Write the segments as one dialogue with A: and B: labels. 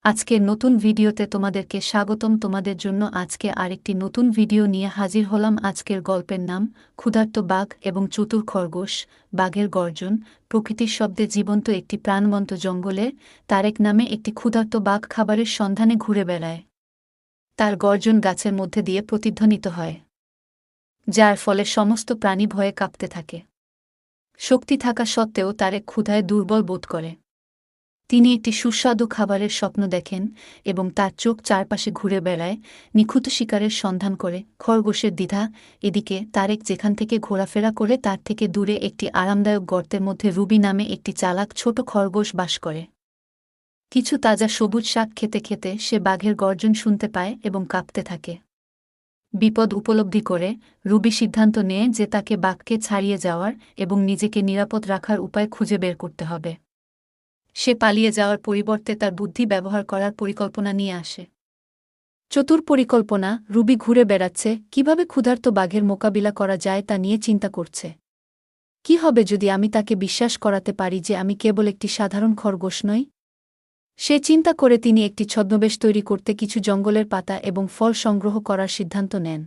A: আজকের নতুন ভিডিওতে তোমাদেরকে স্বাগতম। তোমাদের জন্য আজকে আরেকটি নতুন ভিডিও নিয়ে হাজির হলাম। আজকের গল্পের নাম ক্ষুধার্ত বাঘ এবং চতুর খরগোশ। বাঘের গর্জন। প্রকৃতির শব্দে জীবন্ত একটি প্রাণবন্ত জঙ্গলে তারেক নামে একটি ক্ষুধার্ত বাঘ খাবারের সন্ধানে ঘুরে বেড়ায়। তার গর্জন গাছের মধ্যে দিয়ে প্রতিধ্বনিত হয়, যার ফলে সমস্ত প্রাণী ভয়ে কাঁপতে থাকে। শক্তি থাকা সত্ত্বেও তারেক ক্ষুধায় দুর্বল বোধ করে। তিনি একটি সুস্বাদু খাবারের স্বপ্ন দেখেন এবং তার চোখ চারপাশে ঘুরে বেড়ায়, নিখুঁত শিকারের সন্ধান করে। খরগোশের দ্বিধা। এদিকে তারেক যেখান থেকে ঘোরাফেরা করে তার থেকে দূরে একটি আরামদায়ক গর্তের মধ্যে রুবি নামে একটি চালাক ছোট খরগোশ বাস করে। কিছু তাজা সবুজ শাক খেতে খেতে সে বাঘের গর্জন শুনতে পায় এবং কাঁপতে থাকে। বিপদ উপলব্ধি করে রুবি সিদ্ধান্ত নেয় যে তাকে বাঘকে ছাড়িয়ে যাওয়ার এবং নিজেকে নিরাপদ রাখার উপায় খুঁজে বের করতে হবে। সে পালিয়ে যাওয়ার পরিবর্তে তার বুদ্ধি ব্যবহার করার পরিকল্পনা নিয়ে আসে। চতুর পরিকল্পনা। রুবি ঘুরে বেড়াচ্ছে, কিভাবে ক্ষুধার্ত বাঘের মোকাবিলা করা যায় তা নিয়ে চিন্তা করছে। কি হবে যদি আমি তাকে বিশ্বাস করাতে পারি যে আমি কেবল একটি সাধারণ খরগোশ নই? সে চিন্তা করে তিনি একটি ছদ্মবেশ তৈরি করতে কিছু জঙ্গলের পাতা এবং ফল সংগ্রহ করার সিদ্ধান্ত নেন।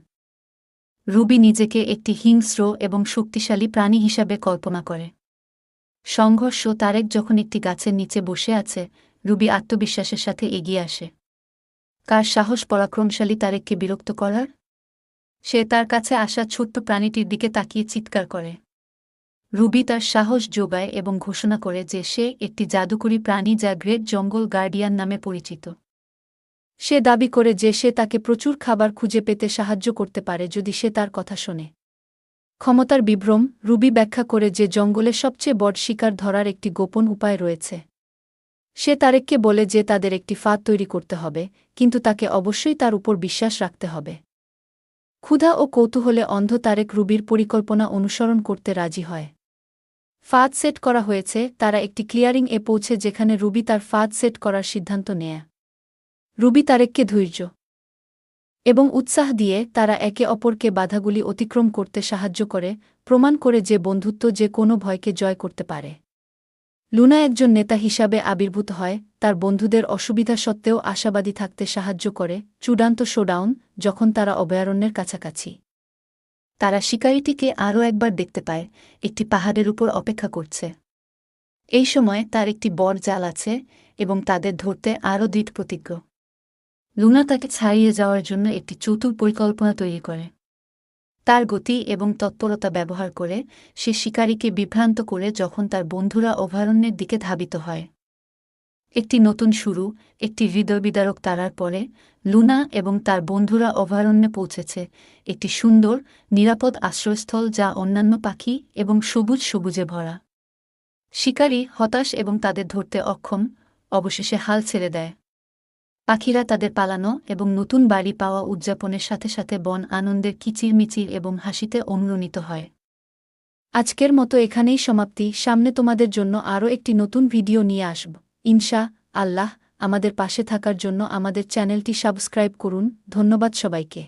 A: রুবি নিজেকে একটি হিংস্র এবং শক্তিশালী প্রাণী হিসাবে কল্পনা করে। সংঘর্ষ। তারেক যখন একটি গাছের নিচে বসে আছে, রুবি আত্মবিশ্বাসের সাথে এগিয়ে আসে। কার সাহস পরাক্রমশালী তারেককে বিরক্ত করার? সে তার কাছে আসা ছোট্ট প্রাণীটির দিকে তাকিয়ে চিৎকার করে। রুবি তার সাহস যোগায় এবং ঘোষণা করে যে সে একটি জাদুকরী প্রাণী যা গ্রেট জঙ্গল গার্ডিয়ান নামে পরিচিত। সে দাবি করে যে সে তাকে প্রচুর খাবার খুঁজে পেতে সাহায্য করতে পারে যদি সে তার কথা শোনে। ক্ষমতার বিভ্রম। রুবি ব্যাখ্যা করে যে জঙ্গলে সবচেয়ে বড় শিকার ধরার একটি গোপন উপায় রয়েছে। সে তারেককে বলে যে তাদের একটি ফাঁদ তৈরি করতে হবে, কিন্তু তাকে অবশ্যই তার উপর বিশ্বাস রাখতে হবে। ক্ষুধা ও কৌতূহলে অন্ধ তারেক রুবির পরিকল্পনা অনুসরণ করতে রাজি হয়। ফাঁদ সেট করা হয়েছে। তারা একটি ক্লিয়ারিং এ পৌঁছে যেখানে রুবি তার ফাঁদ সেট করার সিদ্ধান্ত নেয়। রুবি তারেককে ধৈর্য এবং উৎসাহ দিয়ে তারা একে অপরকে বাধাগুলি অতিক্রম করতে সাহায্য করে, প্রমাণ করে যে বন্ধুত্ব যে কোনো ভয়কে জয় করতে পারে। লুনা একজন নেতা হিসাবে আবির্ভূত হয়, তার বন্ধুদের অসুবিধা সত্ত্বেও আশাবাদী থাকতে সাহায্য করে। চূড়ান্ত শোডাউন। যখন তারা অভয়ারণ্যের কাছাকাছি, তারা শিকারিটিকে আরও একবার দেখতে পায়, একটি পাহাড়ের উপর অপেক্ষা করছে। এই সময় তার একটি বড় জাল আছে এবং তাদের ধরতে আরও দৃঢ় প্রতিজ্ঞ। লুনা তাকে ছাড়িয়ে যাওয়ার জন্য একটি চতুর পরিকল্পনা তৈরি করে। তার গতি এবং তৎপরতা ব্যবহার করে সে শিকারীকে বিভ্রান্ত করে যখন তার বন্ধুরা অভয়ারণ্যের দিকে ধাবিত হয়। একটি নতুন শুরু। একটি হৃদয়বিদারক তারার পরে লুনা এবং তার বন্ধুরা অভয়ারণ্যে পৌঁছেছে, একটি সুন্দর, নিরাপদ আশ্রয়স্থল যা অন্যান্য পাখি এবং সবুজে ভরা। শিকারী হতাশ এবং তাদের ধরতে অক্ষম, অবশেষে হাল ছেড়ে দেয়। পাখিরা তাদের পালানো এবং নতুন বাড়ি পাওয়া উদযাপনের সাথে সাথে বন আনন্দের কিচিরমিচির এবং হাসিতে অনুরণিত হয়। আজকের মতো এখানেই সমাপ্তি। সামনে তোমাদের জন্য আরও একটি নতুন ভিডিও নিয়ে আসব ইনশা আল্লাহ। আমাদের পাশে থাকার জন্য আমাদের চ্যানেলটি সাবস্ক্রাইব করুন। ধন্যবাদ সবাইকে।